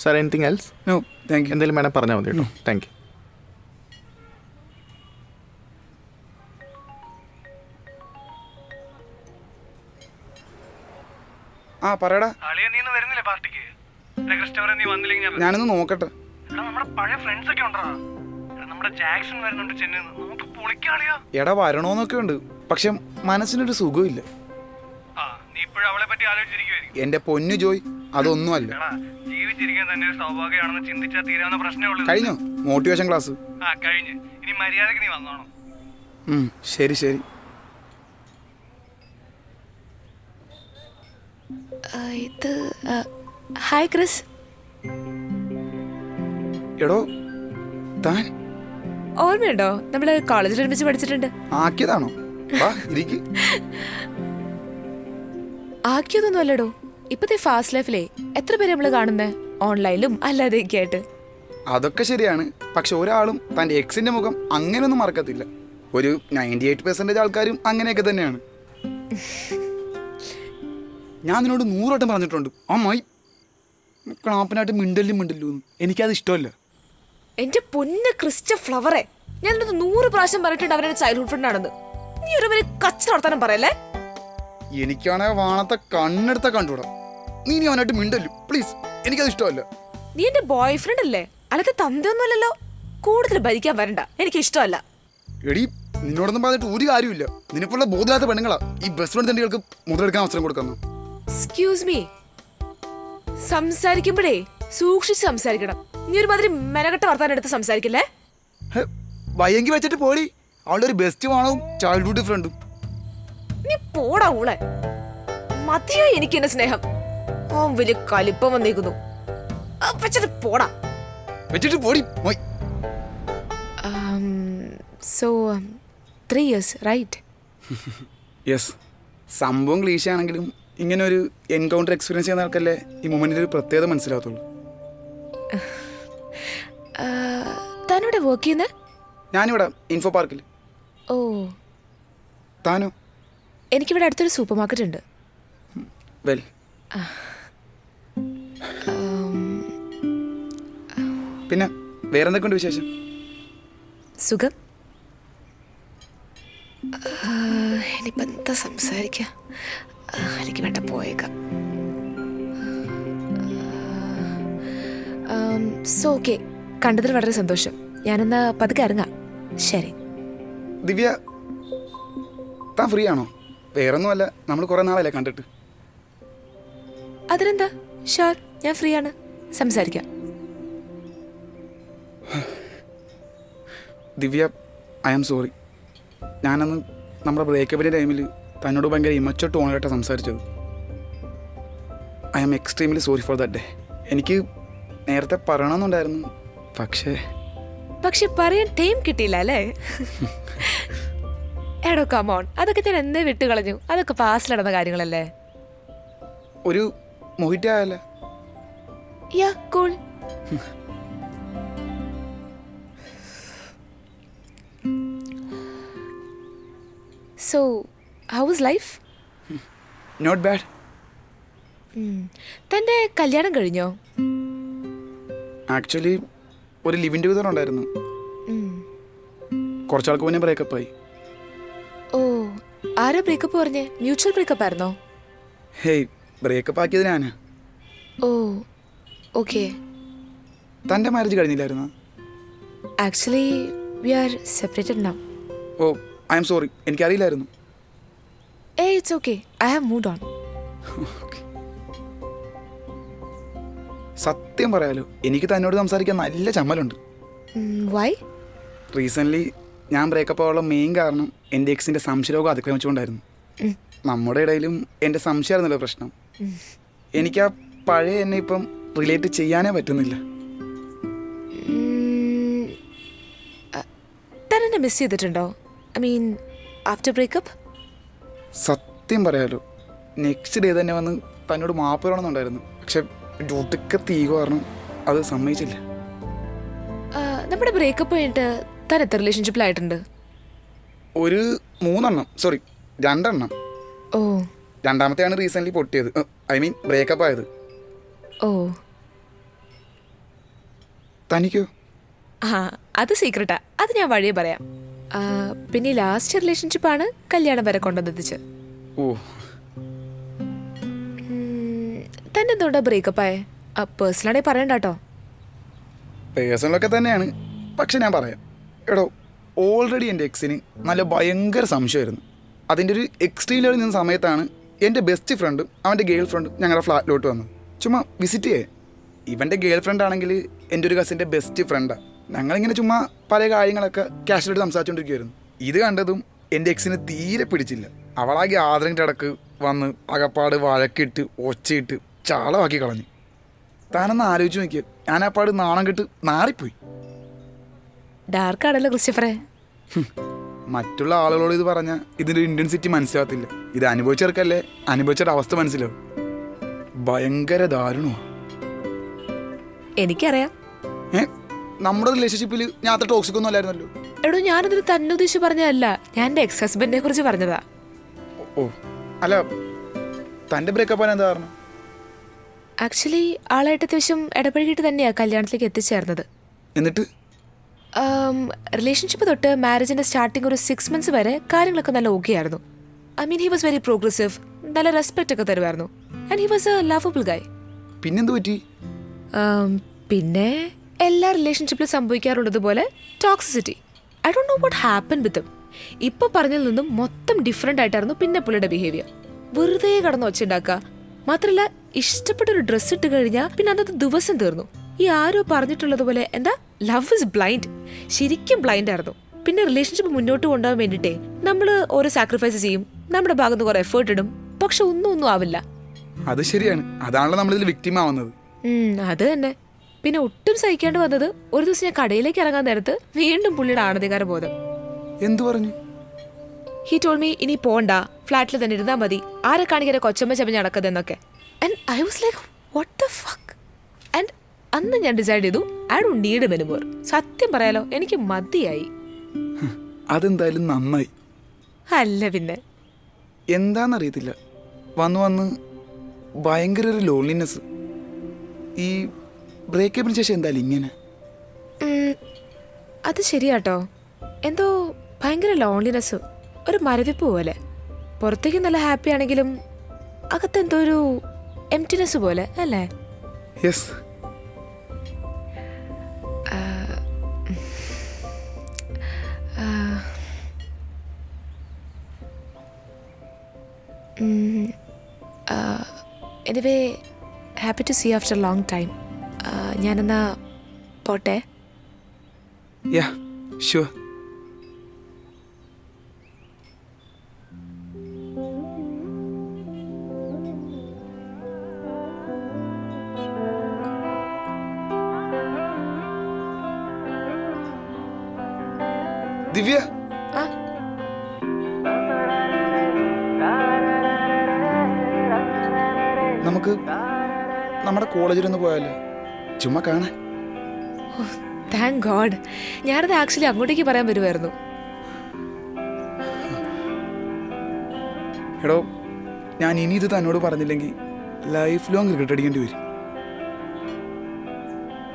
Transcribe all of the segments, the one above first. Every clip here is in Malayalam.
Sir anything else? No thank you. എന്തെങ്കിലും വേണം പറഞ്ഞാൽ മതി കേട്ടോ. Thank you. ആ പറയടാ. ഞാനൊന്ന് നോക്കട്ടെ. എടാ വരണോന്നൊക്കെ ഉണ്ട്, പക്ഷെ മനസ്സിനൊരു സുഖമില്ല. എന്റെ പൊന്നു ജോയ്, അതൊന്നുമല്ല. കഴിഞ്ഞോ മോട്ടിവേഷൻ ക്ലാസ്? ശരി ശരി. ഇത് ഹായ് ക്രിസ്. എടോ താൻ ഓർമ്മയുണ്ടോ, നമ്മള് കോളേജിൽ ഒരുമിച്ച് പഠിച്ചിട്ടുണ്ട്. ആക്കിയതാണോ? വാ ഇരിക്ക്. ആക്കിയതൊന്നും അല്ലടോ. ഇപ്പത്തെ ഫാസ്റ്റ് ലൈഫിലെ എത്ര പേര് നമ്മള് കാണുന്നേ, ഓൺലൈനിലും അല്ലാതെയൊക്കെ ആയിട്ട്. അതൊക്കെ ശരിയാണ്, പക്ഷെ ഒരാളും തൻ്റെ എക്സിന്റെ മുഖം അങ്ങനെയൊന്നും മറക്കത്തില്ല. ഒരു 98% ആൾക്കാരും അങ്ങനെയൊക്കെ തന്നെയാണ്. ഞാൻ നിന്നോട് 100 വട്ടം പറഞ്ഞിട്ടുണ്ട്, അമ്മായി ക്ലാപ്പിനായിട്ട് മിണ്ടല്ലു. എനിക്കത് ഇഷ്ടമല്ല. എന്റെ പൊന്ന് ക്രിസ്റ്റ ഫ്ലവറെ, ഞാൻ 100 പ്രാവശ്യം പറഞ്ഞിട്ടുണ്ട് അവരുടെ ചൈൽഡ്ഹുഡ് ഫ്രണ്ട് ആണെന്ന്. നീ ഒരു വലിയ കച്ച നടത്താനും പറയല്ലേ. എനിക്കാണെ വാണത്തെ കണ്ണെടുത്ത കണ്ടുകൂടാ. നീ ഇനി അവനായിട്ട് മിണ്ടല്ലു പ്ലീസ്, എനിക്കത് ഇഷ്ടമല്ല. നീ എന്റെ ബോയ് ഫ്രണ്ട് അല്ലേ, അല്ലാതെ തന്തൊന്നുമല്ലല്ലോ. കൂടുതൽ ഭരിക്കാൻ വരണ്ട, എനിക്ക് ഇഷ്ടമല്ല. എടി നിന്നോടൊന്നും പറഞ്ഞിട്ട് ഒരു കാര്യമില്ല. നിനക്കുള്ള ബോധമില്ലാത്ത പെണ്ണുങ്ങളാ ഈ ബസ് ഫ്രണ്ട് തണ്ടികൾക്ക് മുതലെടുക്കാൻ അവസരം കൊടുക്കുന്നു. എക്സ്ക്യൂസ് മീ, സംസാരിക്കുമ്പോഴേ സൂക്ഷിച്ച് സംസാരിക്കണം. നീ ഒരുമാതിരി മെനകെട്ട വർത്താനം എടുത്ത് സംസാരിക്കില്ലേ. വയ്യെങ്കി വെച്ചിട്ട് പോടി. അവളുടെ ഒരു ബെസ്റ്റ് വാണവും ചൈൽഡ്ഹുഡ് ഫ്രണ്ടും. നീ പോടാ ഊളെ. മതിയോ എനിക്ക് എന്നെ സ്നേഹം. ഓൻ വലിയ കലിപ്പം വന്നേക്കുന്നു. വെച്ചിട്ട് പോടാ. വെച്ചിട്ട് പോടി. So 3 years right? യെസ്. സംഭവം ക്ലീശയാണെങ്കിലും ഇങ്ങനെ ഒരു എൻകൗണ്ടർ എക്സ്പീരിയൻസ് ചെയ്യുന്ന ആൾക്കല്ലേ ഈ മൊമെന്റിന്റെ ഒരു പ്രത്യേകത മനസ്സിലാകത്തുള്ളൂ. താനിവിടെ വർക്ക് ചെയ്യുന്നത്? ഞാനിവിടെ ഇൻഫോ പാർക്കിൽ. ഓ. താനോ? എനിക്കിവിടെ അടുത്തൊരു സൂപ്പർ മാർക്കറ്റ് ഉണ്ട്. വെൽ, പിന്നെ വേറെന്തൊക്കെയുണ്ട് വിശേഷം? സുഖം. ഇനിയിപ്പോൾ എന്താ സംസാരിക്കാം? എനിക്ക് വേണ്ട പോയേക്കാം. സോ ഓക്കെ, കണ്ടതിൽ വളരെ സന്തോഷം. ഞാനെന്നാ പതുക്കെ ഇറങ്ങാം. ശരി. ദിവ്യ, താൻ ഫ്രീ ആണോ? വേറൊന്നുമല്ല, നമ്മൾ കുറേ നാളല്ലേ കണ്ടിട്ട്. അതിനെന്താ, ഷുവർ, ഞാൻ ഫ്രീ ആണ്, സംസാരിക്കാം. Divya, I am sorry. ഞാനന്ന് നമ്മുടെ ബ്രേക്കപ്പിൻ്റെ ടൈമിൽ തന്നോട് ഭയങ്കര ഇമച്ച ടോണായിട്ടാണ് സംസാരിച്ചത്. I am extremely sorry for that day. എനിക്ക് നേരത്തെ പറയണമെന്നുണ്ടായിരുന്നു, പക്ഷേ പറയാൻ ടൈം കിട്ടിയില്ല അല്ലേ? എടോ കമോൺ, അതൊക്കെ ഞാൻ എന്തേ വിട്ടുകളഞ്ഞു. അതൊക്കെ പാസ്റ്റ് നടന്ന കാര്യങ്ങളല്ലേ. ഒരു മൊഹിറ്റ ആയല്ലേ? Yeah, cool. So how was life? Not bad. തൻ്റെ കല്യാണം കഴിഞ്ഞോ? ആക്ച്വലി ഒരു ലിവിൻ ടുഗദർ ഉണ്ടായിരുന്നു. കുറച്ചാൾക്ക് മുന്നേ ബ്രേക്കപ്പായി. ഓ, ആരാ ബ്രേക്കപ്പ് പറഞ്ഞേ? മ്യൂച്വൽ ബ്രേക്കപ്പ് ആയിരുന്നോ? ഹേയ്, ബ്രേക്കപ്പ് ആക്കിയത് ഞാനാ. ഓ, ഓക്കെ. തൻ്റെ മാരേജ് കഴിഞ്ഞില്ലായിരുന്നു? Actually we are separated now. ഓ, ഐ എം സോറി, എനിക്കറിയില്ലായിരുന്നു. It's okay, I have moved on. സത്യം പറയാലോ, എനിക്ക് തന്നോട് സംസാരിക്കാൻ നല്ല ചമ്മലുണ്ട്. വൈ? റീസെൻ്റ്ലി ഞാൻ ബ്രേക്കപ്പ് ആവാനുള്ള മെയിൻ കാരണം എൻ്റെ എക്സിൻ്റെ സംശയരോഗം അതിക്രമിച്ചുകൊണ്ടായിരുന്നു. നമ്മുടെ ഇടയിലും എൻ്റെ സംശയമായിരുന്നല്ലോ പ്രശ്നം. എനിക്ക് ആ പഴയ എന്നെ ഇപ്പം റിലേറ്റ് ചെയ്യാനേ പറ്റുന്നില്ല. തന്നെ മിസ് ചെയ്തിട്ടുണ്ടോ? I mean after breakup? സത്യം പറയാലോ, നെക്സ്റ്റ് ഡേ തന്നെ വന്ന് തന്നോട് മാപ്പ് പറയണമെന്നുണ്ടായിരുന്നു. പക്ഷെ ഒടുക്ക തീ കാരണം അത് സമ്മതിച്ചില്ല. നമ്മുടെ ബ്രേക്കപ്പ് കഴിഞ്ഞിട്ട് താൻ എത്ര റിലേഷൻഷിപ്പിലായിട്ടുണ്ട്? ഒരു 2 ഓ, രണ്ടാമത്തെയാണ് റീസെൻ്റ്ലി പൊട്ടിയത്. ഐ മീൻ ബ്രേക്കപ്പ് ആയത്. ഓ, തനിക്കോ? ആ അത് സീക്രട്ടാ, അത് ഞാൻ വഴിയെ പറയാം. പിന്നെ ലാസ്റ്റ് റിലേഷൻഷിപ്പാണ് കല്യാണം വരെ കൊണ്ടുവന്നെത്തിച്ച്. ഓ, തന്നെ എന്തുകൊണ്ടാ ബ്രേക്കപ്പ് ആയേ? പേഴ്സണലാണെങ്കിൽ പറയണ്ട കേട്ടോ. പേഴ്സണലൊക്കെ തന്നെയാണ്, പക്ഷെ ഞാൻ പറയാം. എടോ, ഓൾറെഡി എൻ്റെ എക്സിന് നല്ല ഭയങ്കര സംശയമായിരുന്നു. അതിൻ്റെ ഒരു എക്സ്ട്രീം ലെവലിൽ നിന്ന സമയത്താണ് എൻ്റെ ബെസ്റ്റ് ഫ്രണ്ടും അവൻ്റെ ഗേൾ ഫ്രണ്ടും ഞങ്ങളുടെ ഫ്ലാറ്റിലോട്ട് വന്നത്. ചുമ്മാ വിസിറ്റ് ചെയ്യേ. ഇവൻ്റെ ഗേൾ ഫ്രണ്ട് ആണെങ്കിൽ എൻ്റെ ഒരു കസിൻ്റെ ബെസ്റ്റ് ഫ്രണ്ടാണ്. ഞങ്ങളിങ്ങനെ ചുമ്മാ പല കാര്യങ്ങളൊക്കെ ക്യാഷ്വലായിട്ട് സംസാരിച്ചുകൊണ്ടിരിക്കുമായിരുന്നു. ഇത് കണ്ടതും എൻ്റെ എക്സിന് തീരെ പിടിച്ചില്ല. അവളാകെ ആദരൻ്റെ ഇടക്ക് വന്ന് അകപ്പാട് വഴക്കിട്ട് ഒച്ചയിട്ട് ചാളമാക്കി കളഞ്ഞു. താനൊന്ന് ആലോചിച്ച് നോക്കിയ, ഞാനപ്പാട് നാണം കെട്ട് നാറിപ്പോയി. ഡാർക്കാണല്ലോ ക്രിസ്റ്റഫറെ. മറ്റുള്ള ആളുകളോട് ഇത് പറഞ്ഞാൽ ഇതിൻ്റെ ഇൻറ്റൻസിറ്റി മനസ്സിലാകത്തില്ല. ഇത് അനുഭവിച്ചവർക്കല്ലേ അനുഭവിച്ചൊരു അവസ്ഥ മനസ്സിലാവും. ഭയങ്കര ദാരുണമാണ്. എനിക്കറിയാം. നമ്മുടെ റിലേഷൻഷിപ്പിൽ ഞാൻ അത്ര ടോക്സിക് ഒന്നും അല്ലായിരുന്നല്ലോ. എടോ, ഞാനതിന് തന്നെ ഉദ്ദേശിച്ച് പറഞ്ഞതല്ല, ഞാൻ എൻ്റെ എക്സ് ഹസ്ബൻഡിനെ കുറിച്ച് പറഞ്ഞതാ. ഓ അല്ല, തൻ്റെ ബ്രേക്കപ്പ് ആകാൻ എന്താ കാരണം? ആക്ച്വലി ആളായിട്ട് അത്യാവശ്യം ഇടപഴകിയിട്ട് തന്നെയാണ് കല്യാണത്തിലേക്ക് എത്തിച്ചേർന്നത്. എന്നിട്ട് റിലേഷൻഷിപ്പ് തൊട്ട് മാരേജിന്റെ സ്റ്റാർട്ടിങ് ഒരു 6 months വരെ കാര്യങ്ങളൊക്കെ നല്ല ഓക്കെ ആയിരുന്നു. I mean he was very progressive, നല്ല റെസ്പെക്റ്റ് ഒക്കെ തരുമായിരുന്നു. And he was a lovable guy. പിന്നെന്ത് പറ്റി? പിന്നെ എല്ലാ റിലേഷൻഷിപ്പിലും സംഭവിക്കാറുള്ളതുപോലെ toxicity. I don't know what happen with him. ഇപ്പോൾ പറഞ്ഞതിൽ നിന്നും മൊത്തം ഡിഫറെൻ്റ് ആയിട്ടായിരുന്നു പിന്നെ പുള്ളിയുടെ ബിഹേവിയർ. വെറുതെ കടന്ന് ഒച്ചുണ്ടാക്കുക. മാത്രമല്ല, ഇഷ്ടപ്പെട്ടൊരു ഡ്രസ്സ് ഇട്ട് കഴിഞ്ഞാൽ പിന്നെ അന്നത്തെ ദിവസം തീർന്നു. ഈ ആരോ പറഞ്ഞിട്ടുള്ളതുപോലെ എന്താ, ലവ് ഇസ് ബ്ലൈൻഡ്. ശരിക്കും ബ്ലൈൻഡ് ആയിരുന്നു. പിന്നെ റിലേഷൻഷിപ്പ് മുന്നോട്ട് കൊണ്ടുപോകാൻ വേണ്ടിയിട്ടേ നമ്മൾ ഓരോ സാക്രിഫൈസ് ചെയ്യും, നമ്മുടെ ഭാഗത്ത് നിന്ന് കുറെ എഫേർട്ട് ഇടും, പക്ഷെ ഒന്നും ആവില്ല. അത് ശരിയാണ്. അതാണല്ലോ നമ്മളിതിൽ വിക്ടിം ആവുന്നത്. അത് തന്നെ. പിന്നെ ഒട്ടും സഹിക്കാണ്ട് വന്നത്, ഒരു ദിവസം ഞാൻ കടയിലേക്ക് ഇറങ്ങാൻ നേരത്ത് വീണ്ടും പുള്ളിയുടെ ആണധികാര ബോധം. എന്തു പറഞ്ഞു? ഹി ടോൾഡ് മീ, ഇനി പോണ്ട, ഫ്ലാറ്റിൽ തന്നെ ഇരുന്നാൽ മതി, ആരെ കാണിക്കാതെ കൊച്ചമ്മ ചമഞ്ഞ് നടക്കതെന്നൊക്കെ. And I was like, what the fuck. And അന്ന് ഞാൻ ഡിസൈഡ് ചെയ്തു, I don't need any more. സത്യം പറയാലോ, എനിക്ക് മതിയായി. അതെന്തായാലും നന്നായി. അല്ല പിന്നെ എന്താന്നറിയത്തില്ല, വന്ന് ഭയങ്കര ഒരു ലോൺലിനെസ്. ഈ ബ്രേക്കപ്പിന് ശേഷം എന്തായാലും ഇങ്ങനെ. അത് ശരിയാട്ടോ. എന്തോ ഭയങ്കര ലോൺലിനെസ്, ഒരു മരവിപ്പ് പോലെ. പുറത്തേക്ക് നല്ല ഹാപ്പി ആണെങ്കിലും അകത്തെന്തോ ഒരു എംപ്റ്റിനെസ് പോലെ, അല്ലേ? Yes. Anyway, happy to see after long time. ഞാനെന്നാ പോട്ടെ. Yeah sure. ദിവ്യ, നമുക്ക് നമ്മുടെ കോളേജിലൊന്ന് പോയാലോ? ചുമ്മാ കാണാൻ. Thank God. ഞാനത് ആക്ച്വലി അങ്ങോട്ടേക്ക് പറയാൻ വരുമായിരുന്നു. എടോ, ഞാൻ ഇനി ഇത് തന്നോട് പറഞ്ഞില്ലെങ്കിൽ ലൈഫ് ലോങ് റിഗ്രറ്റ് അടിക്കേണ്ടി വരും.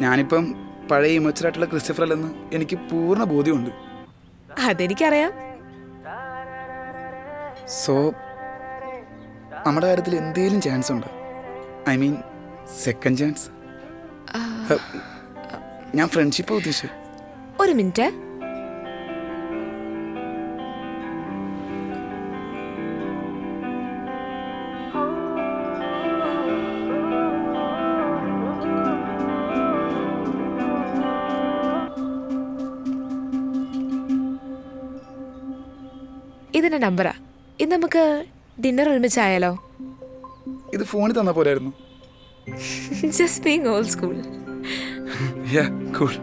ഞാനിപ്പം പഴയ ഇമച്ചറായിട്ടുള്ള ക്രിസ്റ്റഫർ അല്ലെന്ന് എനിക്ക് പൂർണ്ണ ബോധ്യമുണ്ട്. അതെനിക്കറിയാം. സോ നമ്മുടെ കാര്യത്തിൽ എന്തെങ്കിലും ചാൻസ് ഉണ്ട്? I mean second chance. ഞാൻ ഫ്രണ്ട്ഷിപ്പ് ഉദ്ദേശിച്ചു. ഒരു മിനിറ്റ്. ഇതിന്റെ നമ്പറാ. ഇത് നമുക്ക് ഡിന്നർ ഒരുമിച്ചായാലോ? ഇത് ഫോണിൽ തന്നാ പോരായിരുന്നു? Just being old school. Yeah, cool.